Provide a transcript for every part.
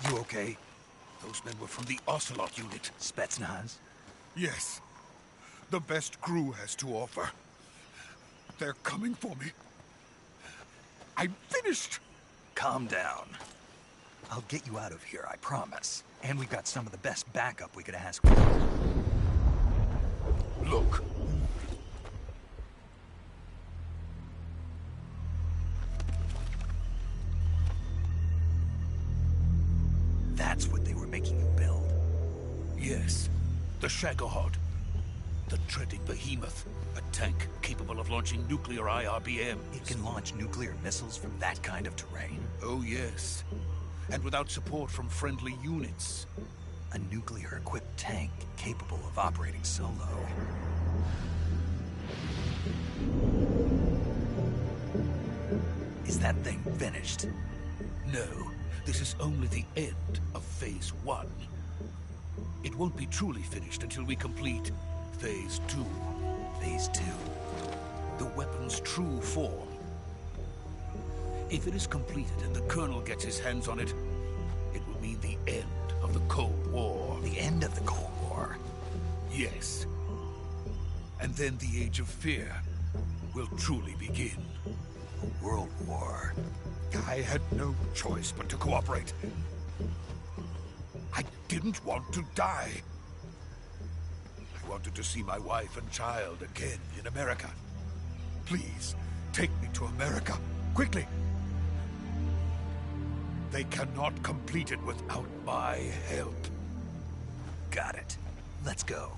You okay? Those men were from the Ocelot unit. Spetsnaz? Yes. The best crew has to offer. They're coming for me. I'm finished! Calm down. I'll get you out of here, I promise. And we've got some of the best backup we could ask for. Look. That's what they were making you build? Yes. The Shagohod. The treading behemoth. A tank capable of launching nuclear IRBMs. It can launch nuclear missiles from that kind of terrain? Oh, yes. And without support from friendly units. A nuclear-equipped tank capable of operating solo. Is that thing finished? No. This is only the end of Phase 1. It won't be truly finished until we complete Phase 2. Phase 2? The weapon's true form. If it is completed and the Colonel gets his hands on it, it will mean the end of the Cold War. The end of the Cold War? Yes. And then the Age of Fear will truly begin. A world war. I had no choice but to cooperate. I didn't want to die. I wanted to see my wife and child again in America. Please, take me to America, quickly. They cannot complete it without my help. Got it. Let's go.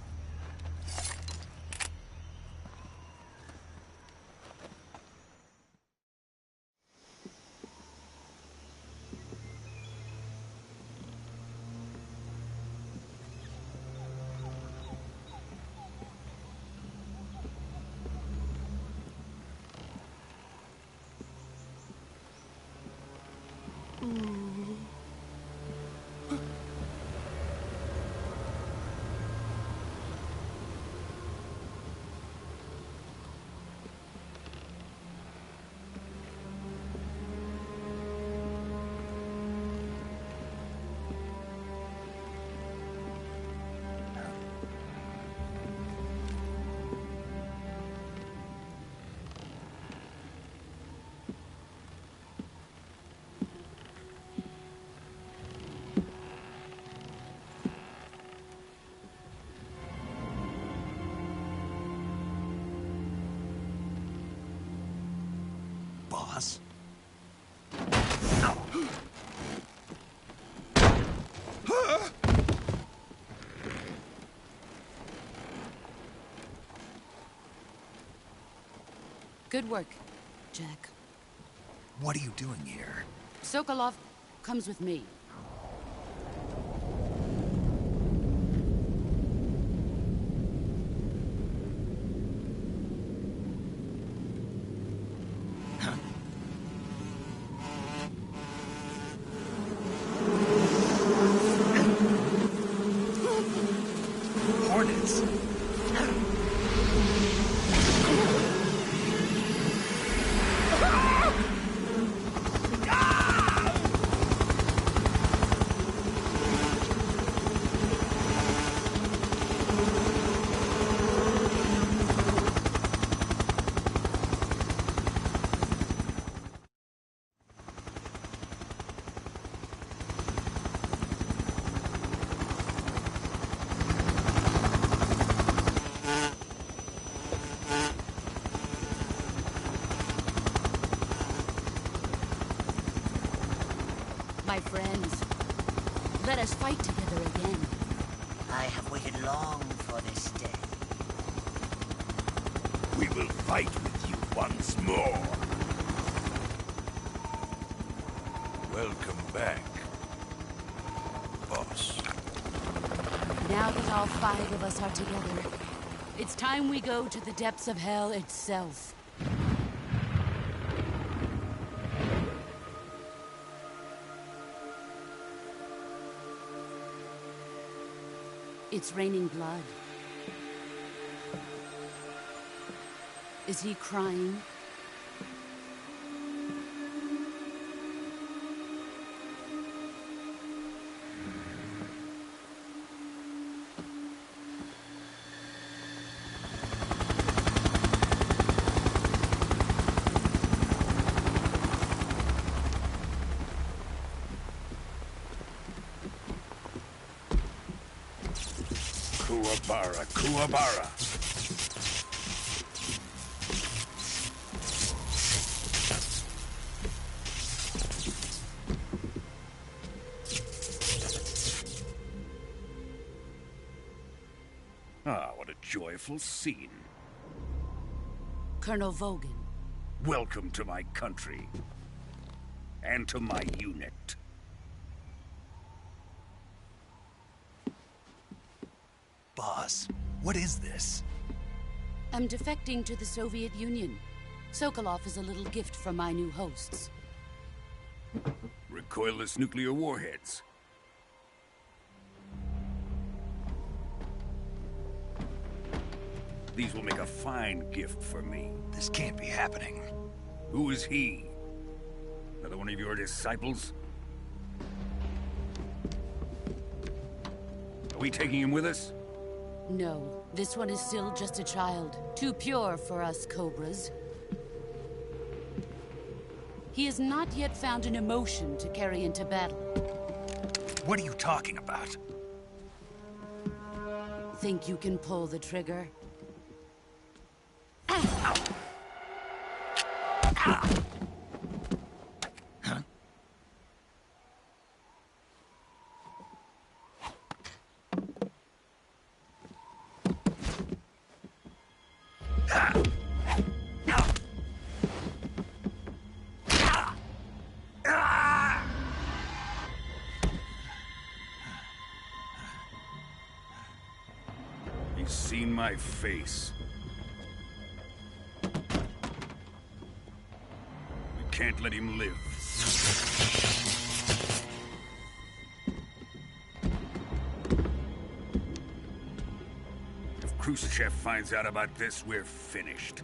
Boss? Good work, Jack. What are you doing here? Sokolov comes with me. Hornets? My friends, let us fight together again. I have waited long for this day. We will fight with you once more. Welcome back, boss. Now that all 5 of us are together, it's time we go to the depths of hell itself. It's raining blood. Is he crying? Kuwabara, Kuwabara. Ah, what a joyful scene. Colonel Vogan. Welcome to my country. And to my unit. Boss, what is this? I'm defecting to the Soviet Union. Sokolov is a little gift from my new hosts. Recoilless nuclear warheads. These will make a fine gift for me. This can't be happening. Who is he? Another one of your disciples? Are we taking him with us? No, this one is still just a child. Too pure for us Cobras. He has not yet found an emotion to carry into battle. What are you talking about? Think you can pull the trigger? He's seen my face. We can't let him live. If Khrushchev finds out about this, we're finished.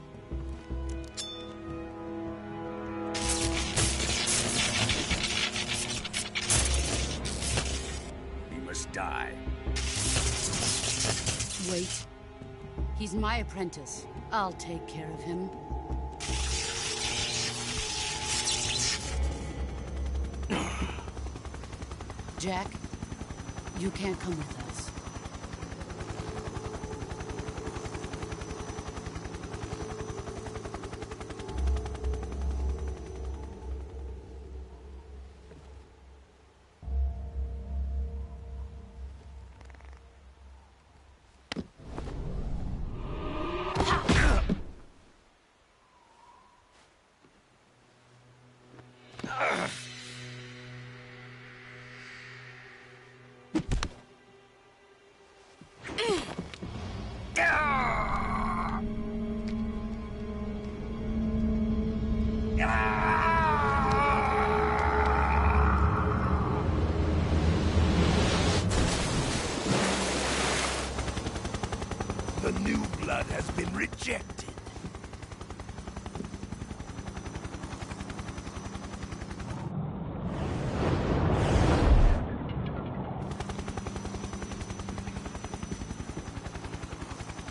He must die. Wait. He's my apprentice. I'll take care of him. Jack, you can't come with us. The new blood has been rejected.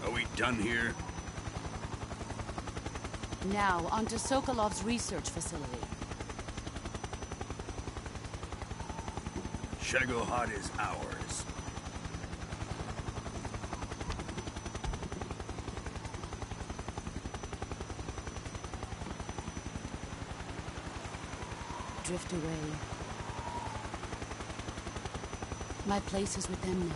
Are we done here? Now, onto Sokolov's research facility. Shagohod is ours. Drift away. My place is with them now.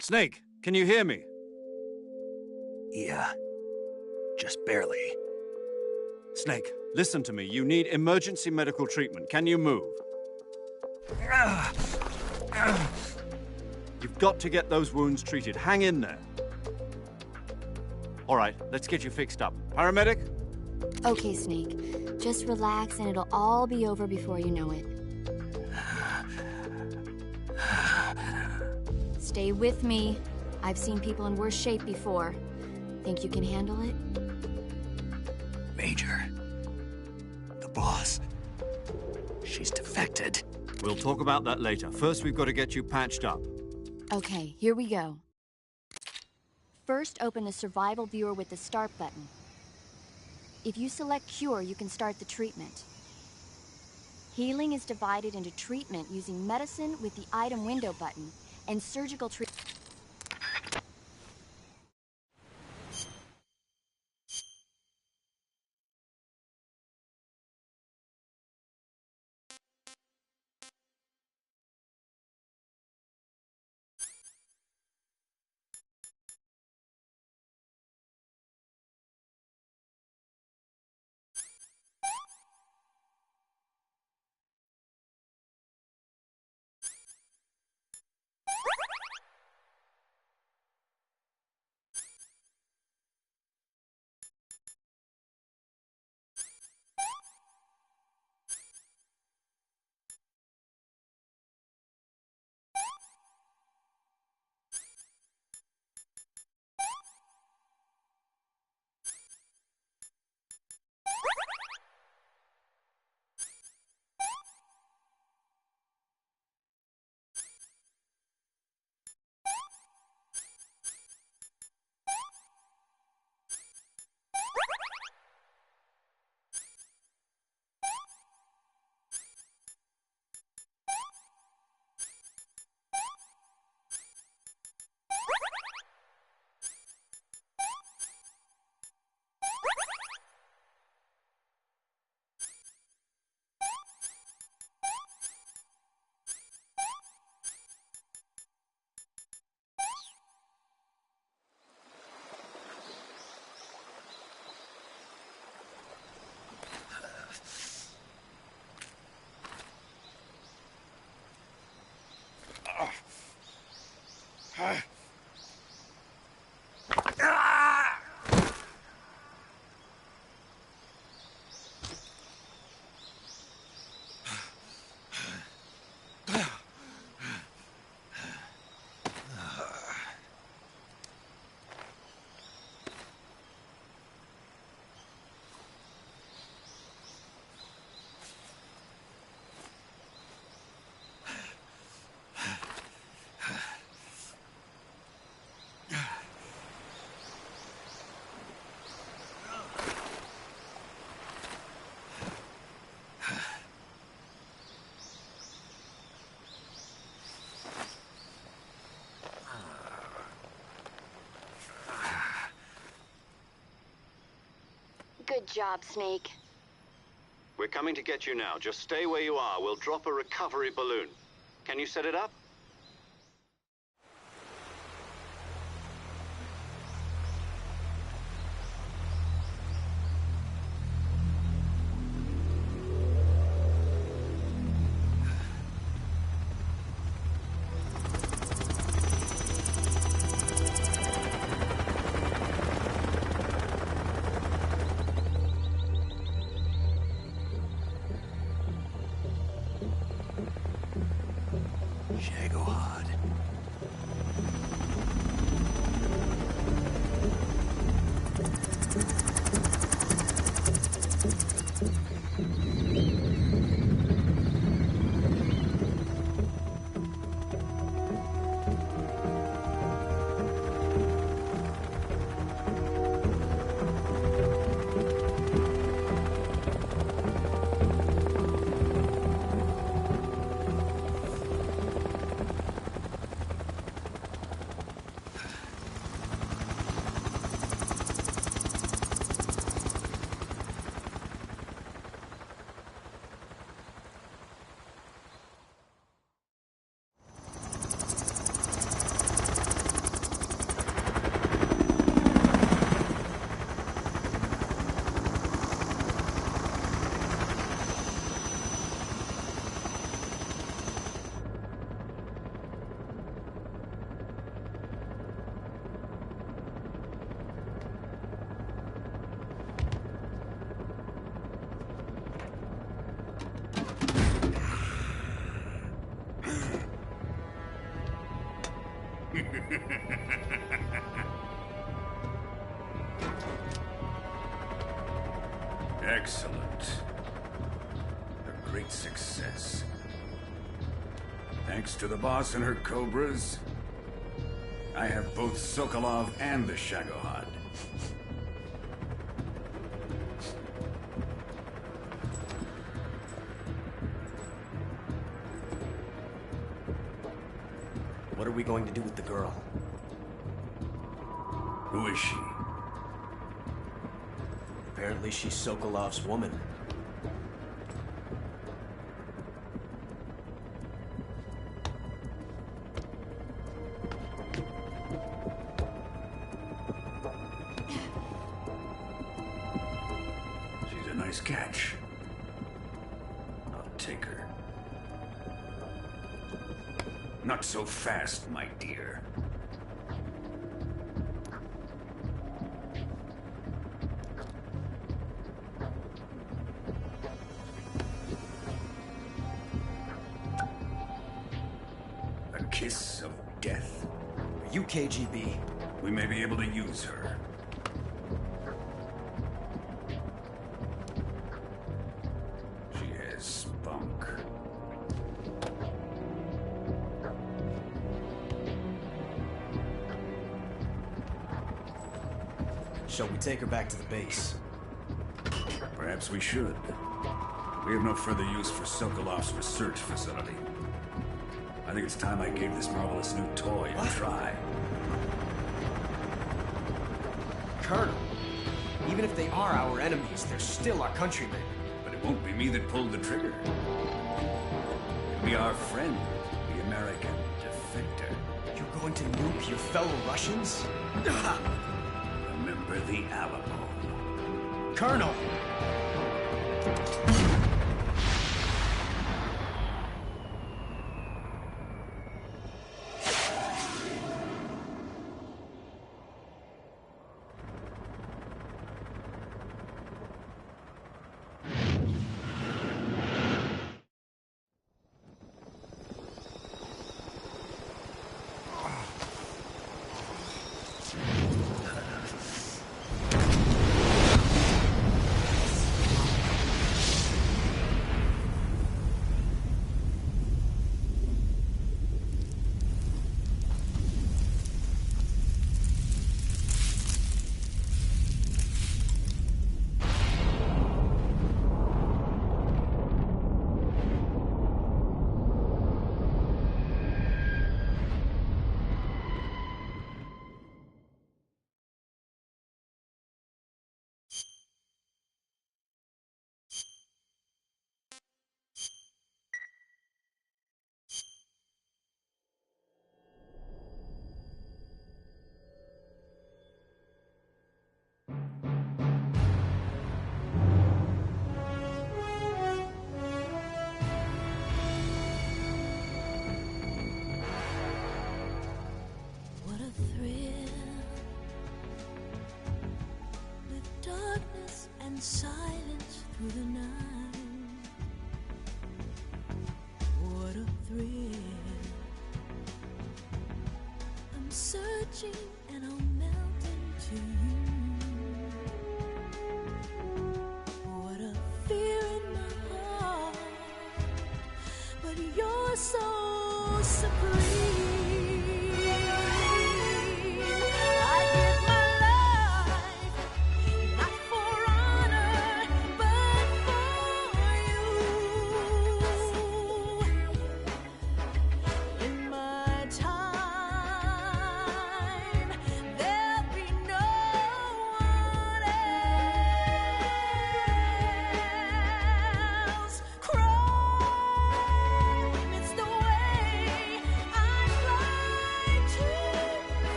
Snake, can you hear me? Yeah. Just barely. Snake, listen to me. You need emergency medical treatment. Can you move? You've got to get those wounds treated. Hang in there. All right, let's get you fixed up. Paramedic? Okay, Snake. Just relax and it'll all be over before you know it. Stay with me. I've seen people in worse shape before. Think you can handle it? Major, the boss, she's defected. We'll talk about that later. First, we've got to get you patched up. Okay, here we go. First, open the survival viewer with the start button. If you select cure, you can start the treatment. Healing is divided into treatment using medicine with the item window button and surgical treatment. Good job, Snake. We're coming to get you now. Just stay where you are. We'll drop a recovery balloon. Can you set it up? Shagohod. Excellent. A great success. Thanks to the boss and her cobras, I have both Sokolov and the Shagohod. What are we going to do with the girl? Who is she? Apparently she's Sokolov's woman. She's a nice catch. I'll take her. Not so fast, my dear. A kiss of death? Are you KGB? We may be able to use her. She has spunk. Shall we take her back to the base? Perhaps we should. We have no further use for Sokolov's research facility. I think it's time I gave this marvelous new toy a try. Colonel, even if they are our enemies, they're still our countrymen. But it won't be me that pulled the trigger. It'll be our friend, the American defector. You're going to nuke your fellow Russians? Remember the Alamo. Colonel! What a thrill, with darkness and silence through the night. What a thrill, I'm searching and I'll melt into you. What a fear in my heart, but you're so supreme.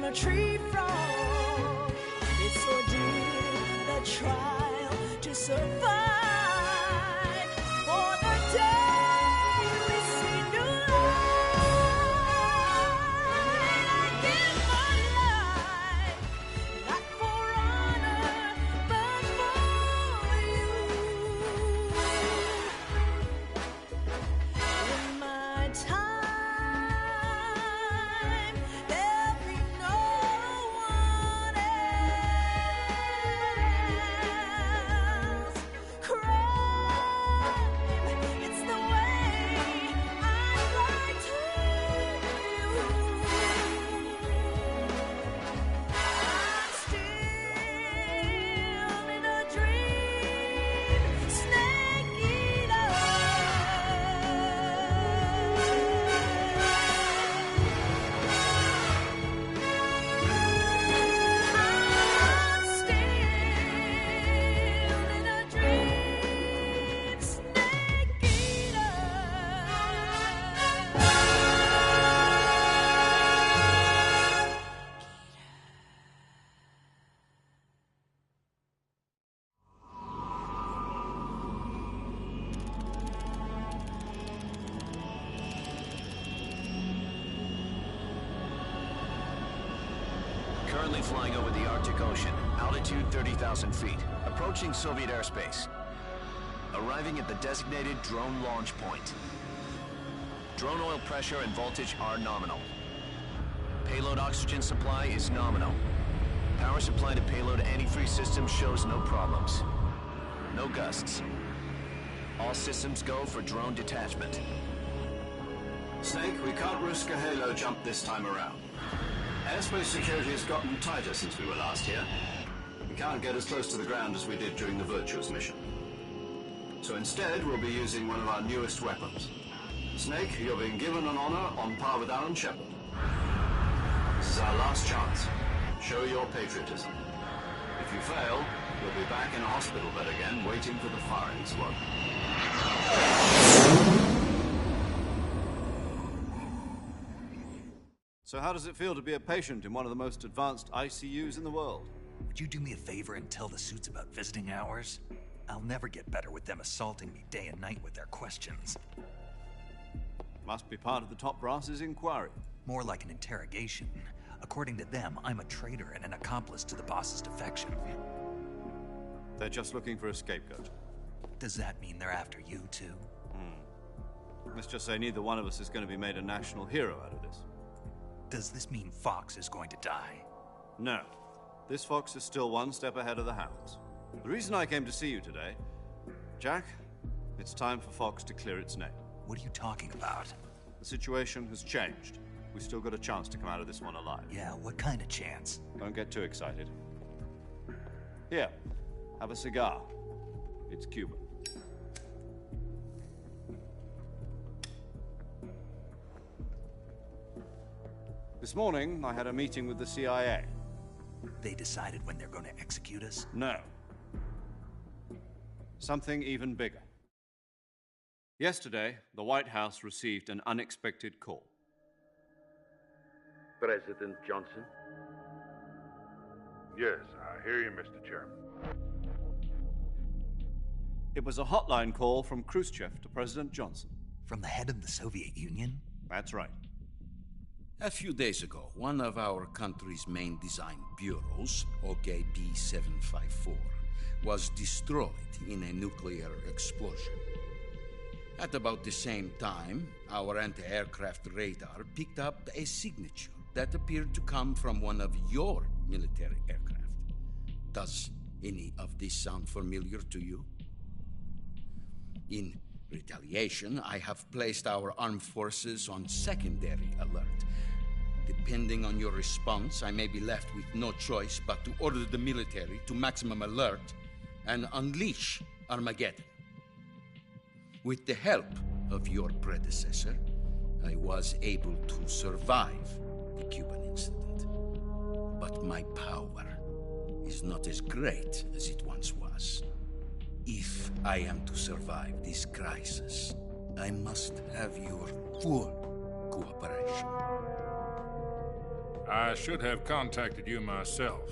A tree frog, it's ordeal, the trial to survive. flying over the Arctic Ocean. Altitude 30,000 feet. Approaching Soviet airspace. Arriving at the designated drone launch point. Drone oil pressure and voltage are nominal. Payload oxygen supply is nominal. Power supply to payload antifreeze system shows no problems. No gusts. All systems go for drone detachment. Snake, we can't risk a halo jump this time around. Airspace security has gotten tighter since we were last here. We can't get as close to the ground as we did during the Virtuous mission. So instead, we'll be using one of our newest weapons. Snake, you're being given an honor on par with Alan Shepard. This is our last chance. Show your patriotism. If you fail, you'll be back in a hospital bed again, waiting for the firing squad. So how does it feel to be a patient in one of the most advanced ICUs in the world? Would you do me a favor and tell the suits about visiting hours? I'll never get better with them assaulting me day and night with their questions. Must be part of the top brass's inquiry. More like an interrogation. According to them, I'm a traitor and an accomplice to the boss's defection. They're just looking for a scapegoat. Does that mean they're after you, too? Let's just say neither one of us is going to be made a national hero out of this. Does this mean Fox is going to die? No. This Fox is still one step ahead of the hounds. The reason I came to see you today, Jack, it's time for Fox to clear its name. What are you talking about? The situation has changed. We've still got a chance to come out of this one alive. Yeah, what kind of chance? Don't get too excited. Here, have a cigar. It's Cuban. This morning, I had a meeting with the CIA. They decided when they're going to execute us? No. Something even bigger. Yesterday, the White House received an unexpected call. President Johnson? Yes, I hear you, Mr. Chairman. It was a hotline call from Khrushchev to President Johnson. From the head of the Soviet Union? That's right. A few days ago, one of our country's main design bureaus, OKB 754, was destroyed in a nuclear explosion. At about the same time, our anti-aircraft radar picked up a signature that appeared to come from one of your military aircraft. Does any of this sound familiar to you? In retaliation, I have placed our armed forces on secondary alert. Depending on your response, I may be left with no choice but to order the military to maximum alert and unleash Armageddon. With the help of your predecessor, I was able to survive the Cuban incident. But my power is not as great as it once was. If I am to survive this crisis, I must have your full cooperation. I should have contacted you myself.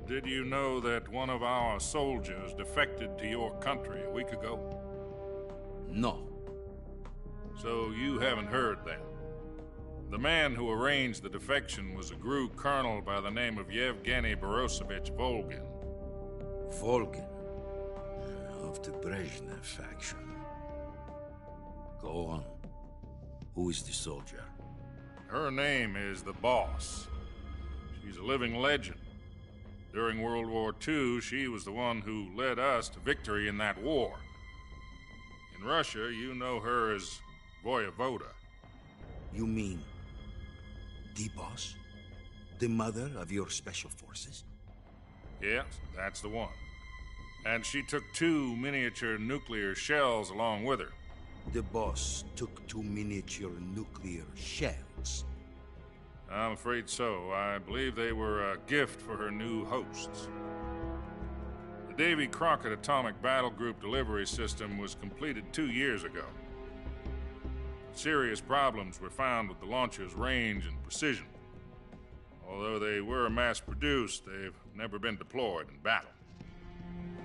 Did you know that one of our soldiers defected to your country a week ago? No. So you haven't heard then. The man who arranged the defection was a GRU colonel by the name of Yevgeny Borosovich Volgin. Volgin? Of the Brezhnev faction. Go on. Who is the soldier? Her name is the Boss. She's a living legend. During World War II, she was the one who led us to victory in that war. In Russia, you know her as Voyevoda. You mean the Boss? The mother of your special forces? Yes, that's the one. And she took 2 miniature nuclear shells along with her. The Boss took 2 miniature nuclear shells? I'm afraid so. I believe they were a gift for her new hosts. The Davy Crockett Atomic Battle Group delivery system was completed 2 years ago. Serious problems were found with the launcher's range and precision. Although they were mass-produced, they've never been deployed in battle.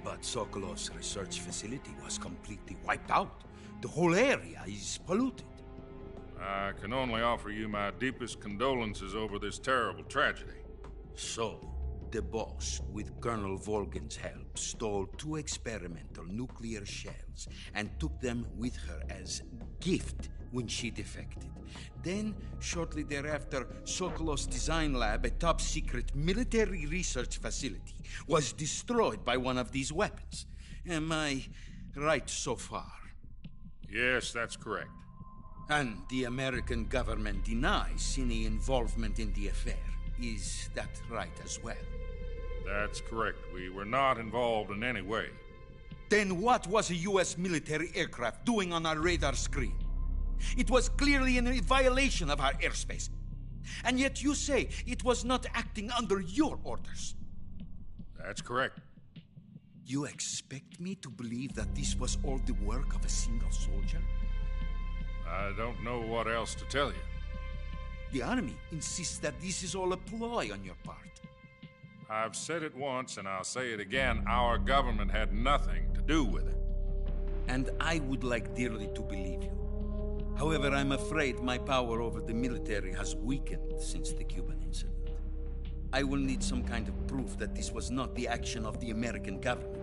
But Sokolov's research facility was completely wiped out. The whole area is polluted. I can only offer you my deepest condolences over this terrible tragedy. So, The boss, with Colonel Volgin's help, stole 2 experimental nuclear shells and took them with her as gift when she defected. Then, shortly thereafter, Sokolov's design lab, a top-secret military research facility, was destroyed by one of these weapons. Am I right so far? Yes, that's correct. And the American government denies any involvement in the affair. Is that right as well? That's correct. We were not involved in any way. Then what was a U.S. military aircraft doing on our radar screen? It was clearly in a violation of our airspace. And yet you say it was not acting under your orders. That's correct. You expect me to believe that this was all the work of a single soldier? I don't know what else to tell you. The Army insists that this is all a ploy on your part. I've said it once, and I'll say it again. Our government had nothing to do with it. And I would like dearly to believe you. However, I'm afraid my power over the military has weakened since the Cuban incident. I will need some kind of proof that this was not the action of the American government.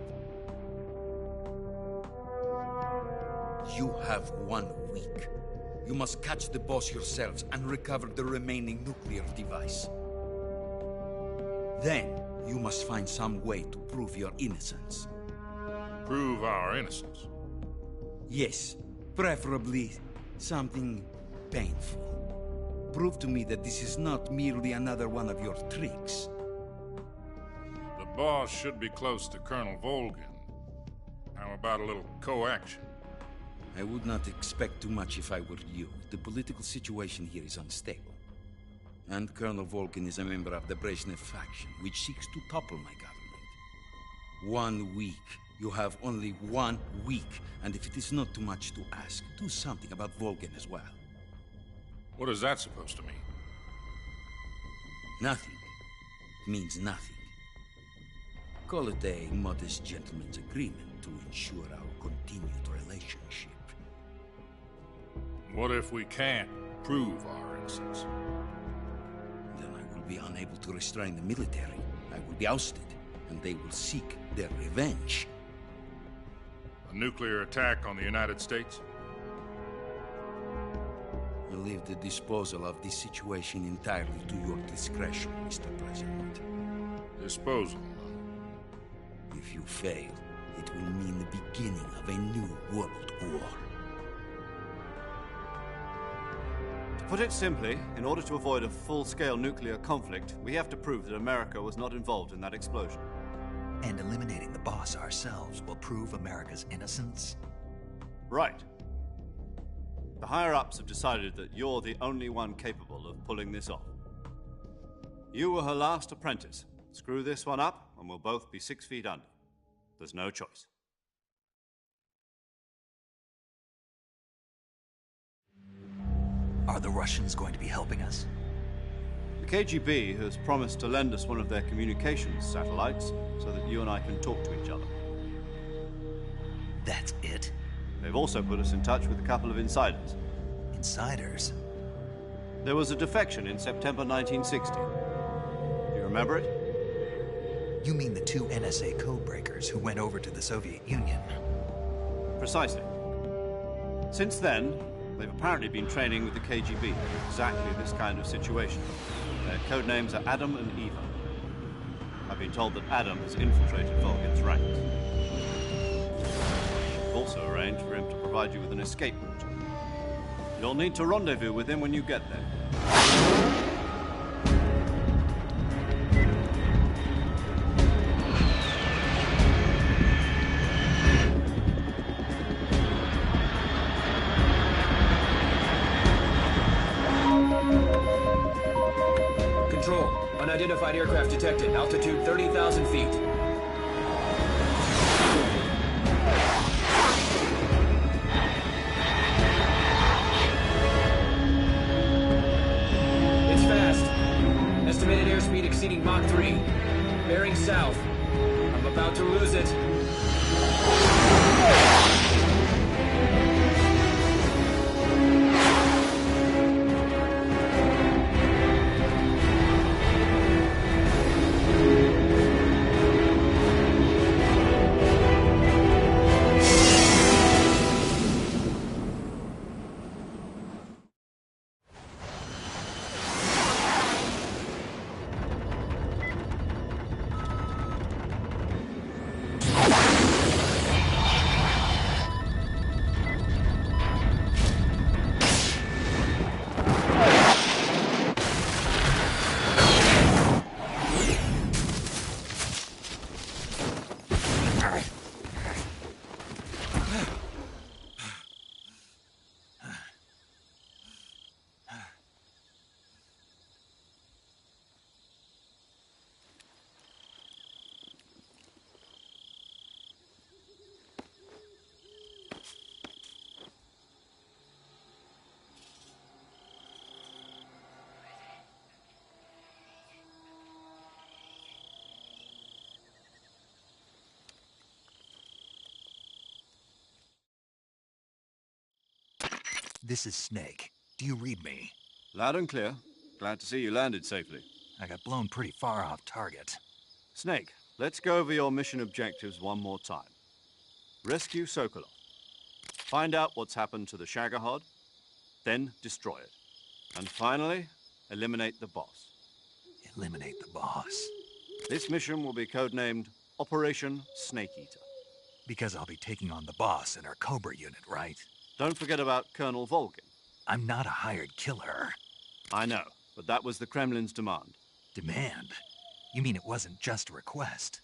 You have 1 week. You must catch the boss yourselves and recover the remaining nuclear device. Then, you must find some way to prove your innocence. Prove our innocence? Yes, preferably something painful. Prove to me that this is not merely another one of your tricks. The boss should be close to Colonel Volgin. How about a little coaction? I would not expect too much if I were you. The political situation here is unstable. And Colonel Volgin is a member of the Brezhnev faction, which seeks to topple my government. 1 week. You have only 1 week. And if it is not too much to ask, do something about Volgin as well. What is that supposed to mean? Nothing. It means nothing. Call it a modest gentleman's agreement to ensure our continued relationship. What if we can't prove our innocence? Then I will be unable to restrain the military. I will be ousted, and they will seek their revenge. A nuclear attack on the United States? I leave the disposal of this situation entirely to your discretion, Mr. President. Disposal? If you fail, it will mean the beginning of a new world war. To put it simply, in order to avoid a full-scale nuclear conflict, we have to prove that America was not involved in that explosion. And eliminating the boss ourselves will prove America's innocence? Right. The higher-ups have decided that you're the only one capable of pulling this off. You were her last apprentice. Screw this one up, and we'll both be 6 feet under. There's no choice. Are the Russians going to be helping us? The KGB has promised to lend us one of their communications satellites so that you and I can talk to each other. That's it? They've also put us in touch with a couple of insiders. Insiders? There was a defection in September 1960. Do you remember it? You mean the 2 NSA codebreakers who went over to the Soviet Union? Precisely. Since then, they've apparently been training with the KGB in exactly this kind of situation. Their code names are Adam and Eva. I've been told that Adam has infiltrated Volgin's ranks. I've also arranged for him to provide you with an escape route. You'll need to rendezvous with him when you get there. Control. Unidentified aircraft detected. Altitude 30,000 feet. It's fast. Estimated airspeed exceeding Mach 3. Bearing south. I'm about to lose it. This is Snake. Do you read me? Loud and clear. Glad to see you landed safely. I got blown pretty far off target. Snake, let's go over your mission objectives one more time. Rescue Sokolov. Find out what's happened to the Shagohod, then destroy it. And finally, eliminate the boss. Eliminate the boss. This mission will be codenamed Operation Snake Eater. Because I'll be taking on the boss in our Cobra unit, right? Don't forget about Colonel Volgin. I'm not a hired killer. I know, but that was the Kremlin's demand. Demand? You mean it wasn't just a request?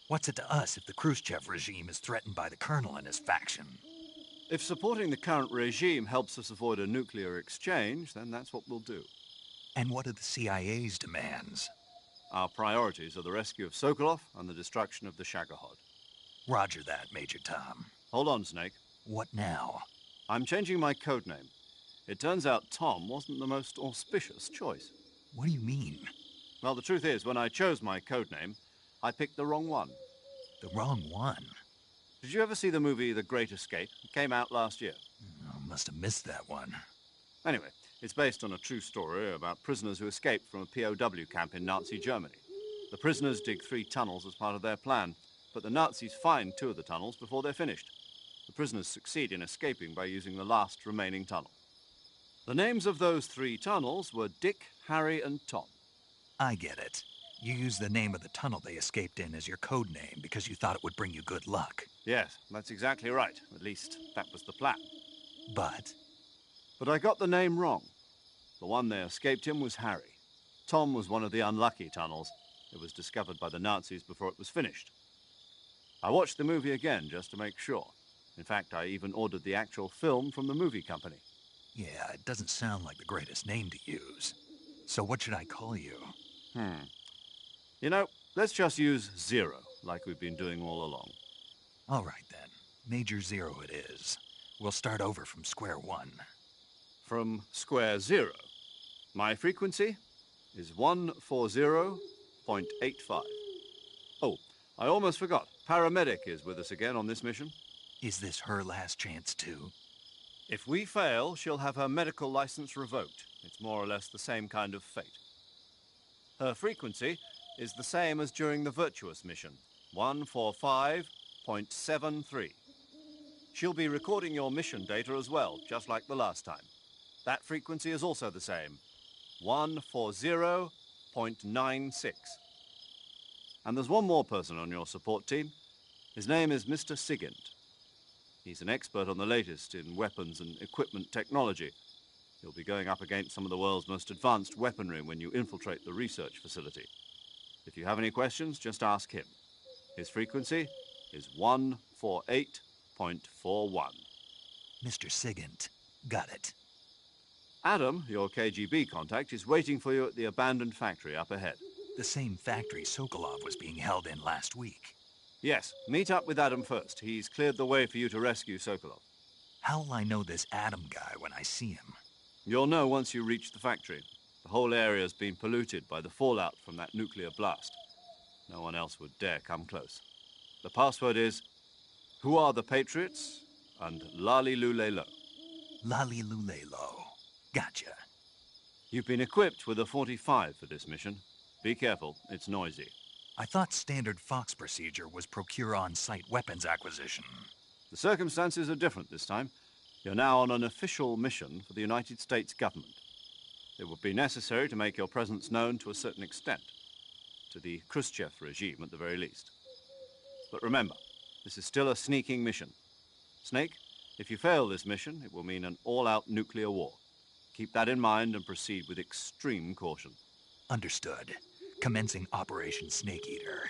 What's it to us if the Khrushchev regime is threatened by the Colonel and his faction? If supporting the current regime helps us avoid a nuclear exchange, then that's what we'll do. And what are the CIA's demands? Our priorities are the rescue of Sokolov and the destruction of the Shagohod. Roger that, Major Tom. Hold on, Snake. What now? I'm changing my codename. It turns out Tom wasn't the most auspicious choice. What do you mean? Well, the truth is, when I chose my codename, I picked the wrong one. The wrong one? Did you ever see the movie The Great Escape? It came out last year. Oh, must have missed that one. Anyway, it's based on a true story about prisoners who escaped from a POW camp in Nazi Germany. The prisoners dig 3 tunnels as part of their plan, but the Nazis find 2 of the tunnels before they're finished. The prisoners succeed in escaping by using the last remaining tunnel. The names of those 3 tunnels were Dick, Harry, and Tom. I get it. You used the name of the tunnel they escaped in as your code name because you thought it would bring you good luck. Yes, that's exactly right. At least, that was the plan. But I got the name wrong. The one they escaped in was Harry. Tom was one of the unlucky tunnels. It was discovered by the Nazis before it was finished. I watched the movie again just to make sure. In fact, I even ordered the actual film from the movie company. yeah, it doesn't sound like the greatest name to use. So what should I call you? You know, let's just use Zero, like we've been doing all along. All right, then. Major Zero it is. We'll start over from square one. From square zero. My frequency is 140.85. Oh, I almost forgot. Paramedic is with us again on this mission. Is this her last chance, too? If we fail, she'll have her medical license revoked. It's more or less the same kind of fate. Her frequency is the same as during the Virtuous mission, 145.73. She'll be recording your mission data as well, just like the last time. That frequency is also the same, 140.96. And there's one more person on your support team. His name is Mr. Sigint. He's an expert on the latest in weapons and equipment technology. You'll be going up against some of the world's most advanced weaponry when you infiltrate the research facility. If you have any questions, just ask him. His frequency is 148.41. Mr. Sigint. Got it. Adam, your KGB contact, is waiting for you at the abandoned factory up ahead. The same factory Sokolov was being held in last week. Yes, meet up with Adam first. He's cleared the way for you to rescue Sokolov. How'll I know this Adam guy when I see him? You'll know once you reach the factory. The whole area's been polluted by the fallout from that nuclear blast. No one else would dare come close. The password is, "Who are the Patriots?" and Lali Lule Lo. Lali Lule Lo. Gotcha. You've been equipped with a 45 for this mission. Be careful, it's noisy. I thought standard Fox procedure was procure on-site weapons acquisition. The circumstances are different this time. You're now on an official mission for the United States government. It would be necessary to make your presence known to a certain extent. To the Khrushchev regime, at the very least. But remember, this is still a sneaking mission. Snake, if you fail this mission, it will mean an all-out nuclear war. Keep that in mind and proceed with extreme caution. Understood. Commencing Operation Snake Eater.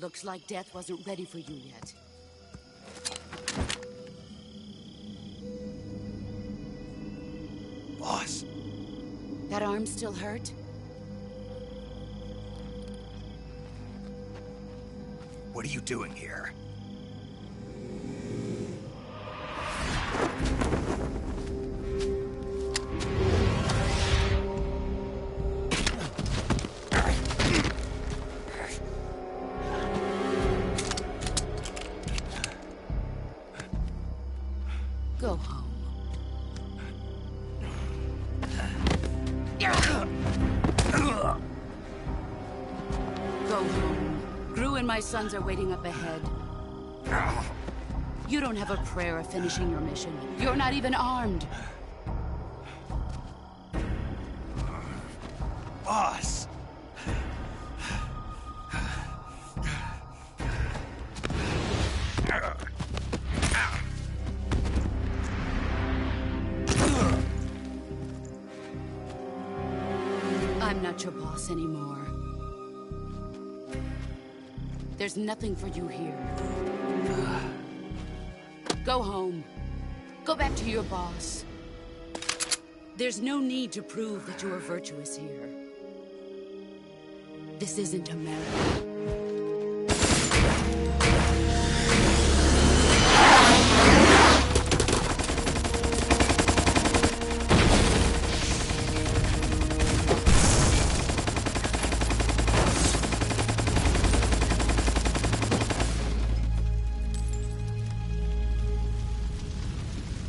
Looks like death wasn't ready for you yet. Boss. That arm still hurt? What are you doing here? Go home. Go home. Gru and my sons are waiting up ahead. You don't have a prayer of finishing your mission. You're not even armed. Boss! I'm not your boss anymore. There's nothing for you here. Go home. Go back to your boss. There's no need to prove that you are virtuous here. This isn't America.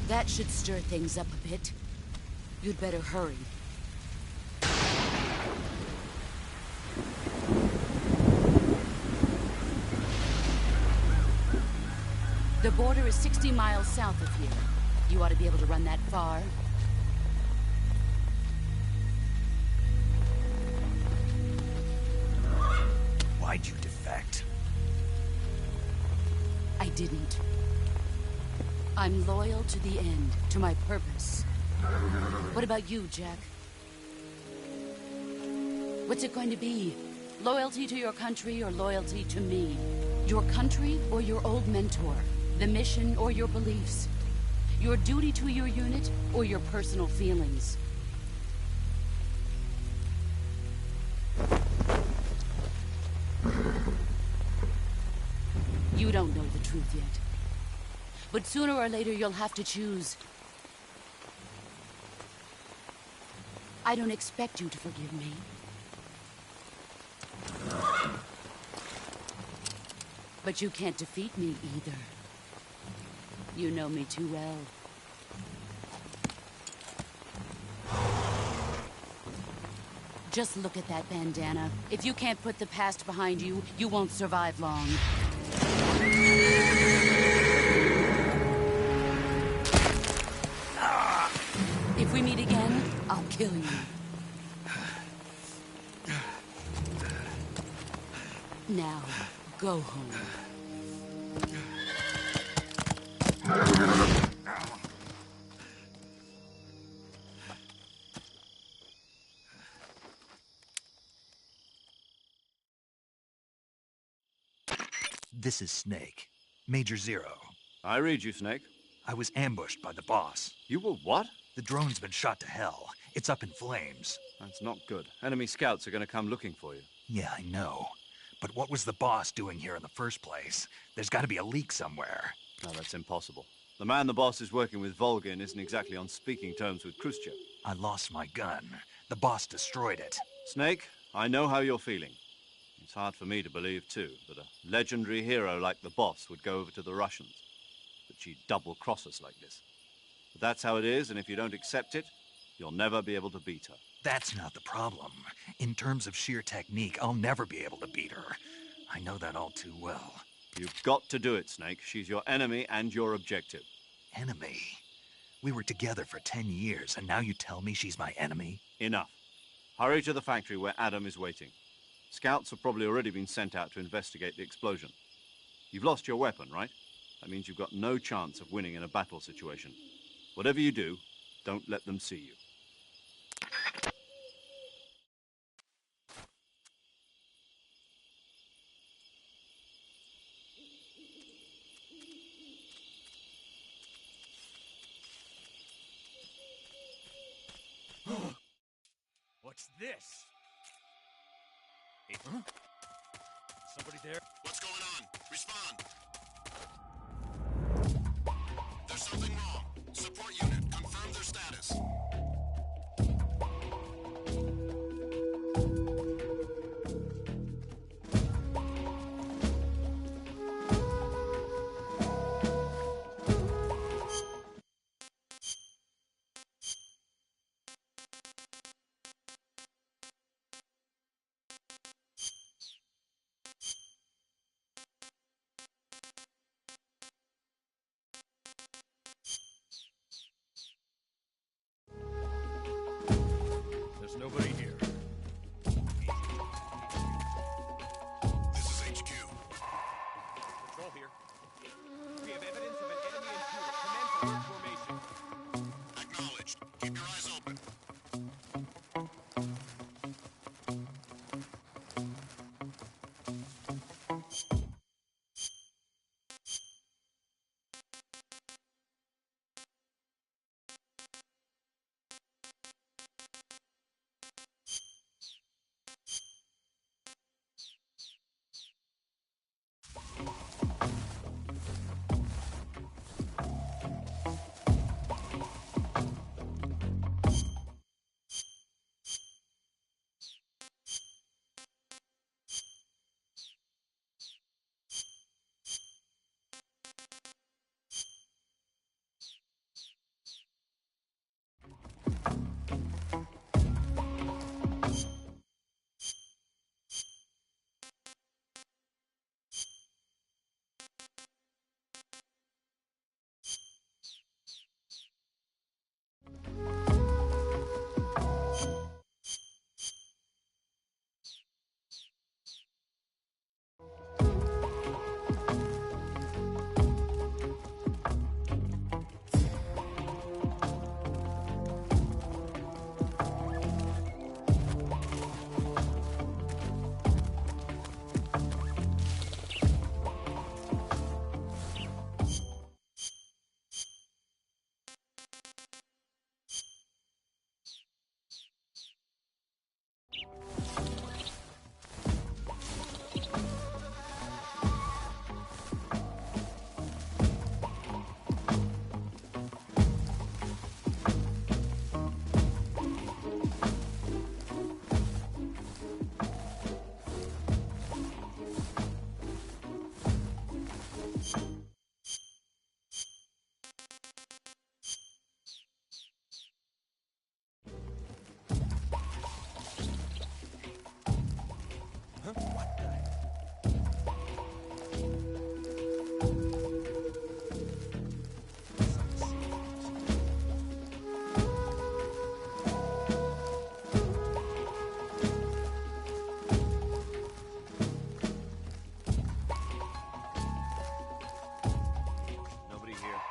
That should stir things up a bit. You'd better hurry. The border is 60 miles south of here. You ought to be able to run that far. Why'd you defect? I didn't. I'm loyal to the end, to my purpose. What about you, Jack? What's it going to be? Loyalty to your country or loyalty to me? Your country or your old mentor? The mission or your beliefs? Your duty to your unit or your personal feelings? You don't know the truth yet. But sooner or later, you'll have to choose. I don't expect you to forgive me. But you can't defeat me either. You know me too well. Just look at that bandana. If you can't put the past behind you, you won't survive long. If we meet again, I'll kill you. Now, go home. This is Snake. Major Zero. I read you, Snake. I was ambushed by the boss. You were what? The drone's been shot to hell. It's up in flames. That's not good. Enemy scouts are going to come looking for you. Yeah, I know. But what was the boss doing here in the first place? There's got to be a leak somewhere. No, that's impossible. The man the boss is working with, Volgin, isn't exactly on speaking terms with Khrushchev. I lost my gun. The boss destroyed it. Snake, I know how you're feeling. It's hard for me to believe, too, that a legendary hero like the boss would go over to the Russians. That she'd double-cross us like this. But that's how it is, and if you don't accept it, you'll never be able to beat her. That's not the problem. In terms of sheer technique, I'll never be able to beat her. I know that all too well. You've got to do it, Snake. She's your enemy and your objective. Enemy? We were together for 10 years, and now you tell me she's my enemy? Enough. Hurry to the factory where Adam is waiting. Scouts have probably already been sent out to investigate the explosion. You've lost your weapon, right? That means you've got no chance of winning in a battle situation. Whatever you do, don't let them see you. What's this? Huh? Somebody there? What's going on? Respond! There's something wrong. Support unit, confirm their status. There's nobody here. This is HQ. Patrol here. We have evidence of an enemy intruder. Commence alert formation. Acknowledged. Keep your eyes open. Nobody here.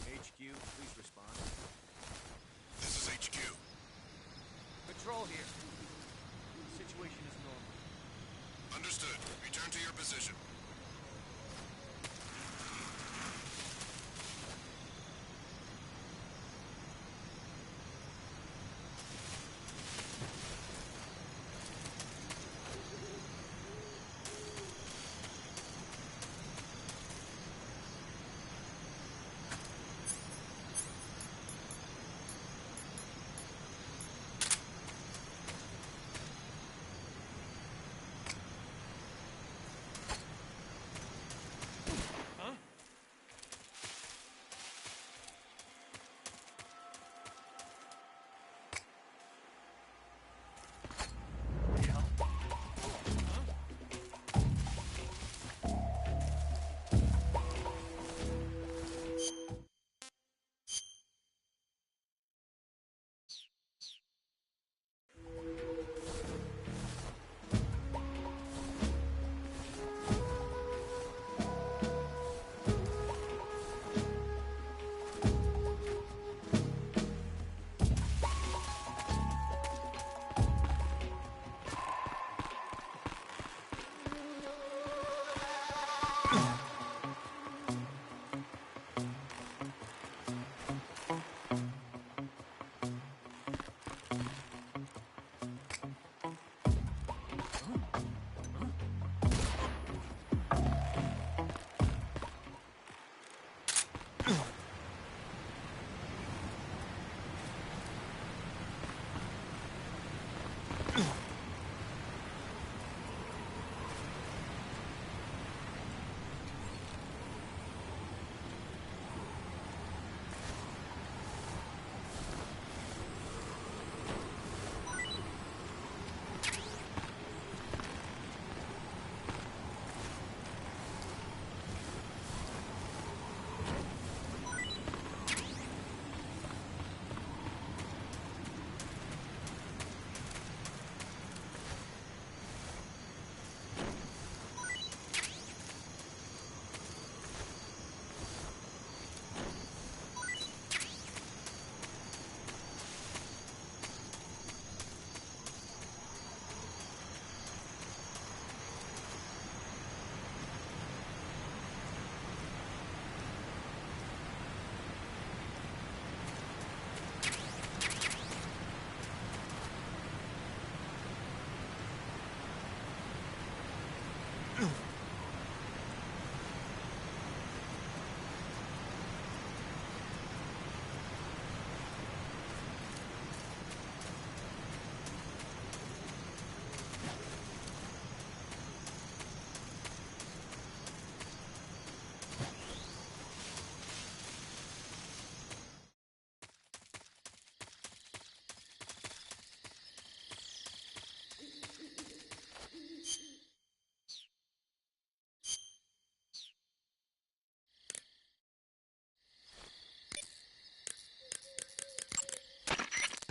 HQ, please respond. This is HQ. Patrol here. The situation is normal. Understood. Return to your position.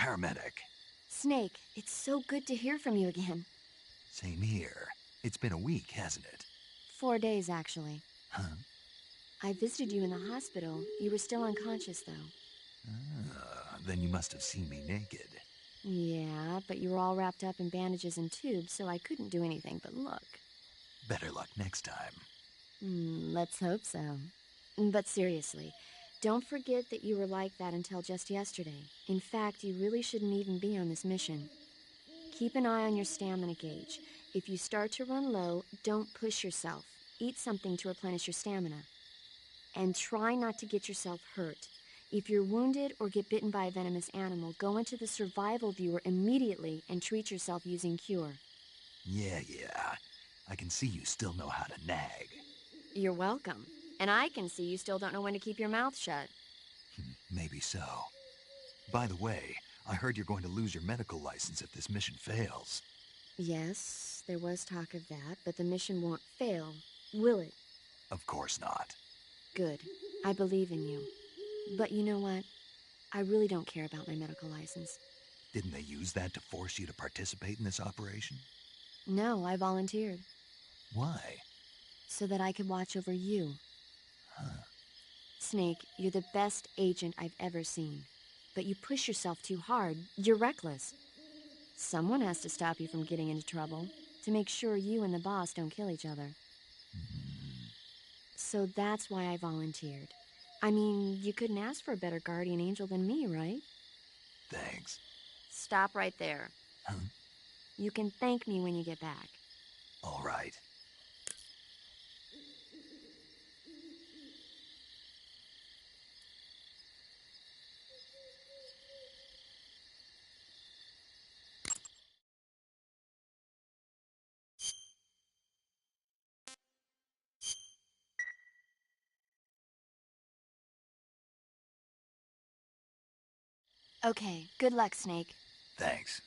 Paramedic. Snake, it's so good to hear from you again. Same here. It's been a week, hasn't it? 4 days, actually. Huh? I visited you in the hospital. You were still unconscious, though. Then you must have seen me naked. Yeah, but you were all wrapped up in bandages and tubes, so I couldn't do anything but look. Better luck next time. Let's hope so. But seriously, don't forget that you were like that until just yesterday. In fact, you really shouldn't even be on this mission. Keep an eye on your stamina gauge. If you start to run low, don't push yourself. Eat something to replenish your stamina. And try not to get yourself hurt. If you're wounded or get bitten by a venomous animal, go into the survival viewer immediately and treat yourself using Cure. Yeah. I can see you still know how to nag. You're welcome. And I can see you still don't know when to keep your mouth shut. Maybe so. By the way, I heard you're going to lose your medical license if this mission fails. Yes, there was talk of that, but the mission won't fail, will it? Of course not. Good. I believe in you. But you know what? I really don't care about my medical license. Didn't they use that to force you to participate in this operation? No, I volunteered. Why? So that I could watch over you. Huh. Snake, you're the best agent I've ever seen. But you push yourself too hard. You're reckless. Someone has to stop you from getting into trouble, to make sure you and the boss don't kill each other. So that's why I volunteered. I mean, you couldn't ask for a better guardian angel than me, right? Thanks. Stop right there. Huh? You can thank me when you get back. All right. Okay, good luck, Snake. Thanks.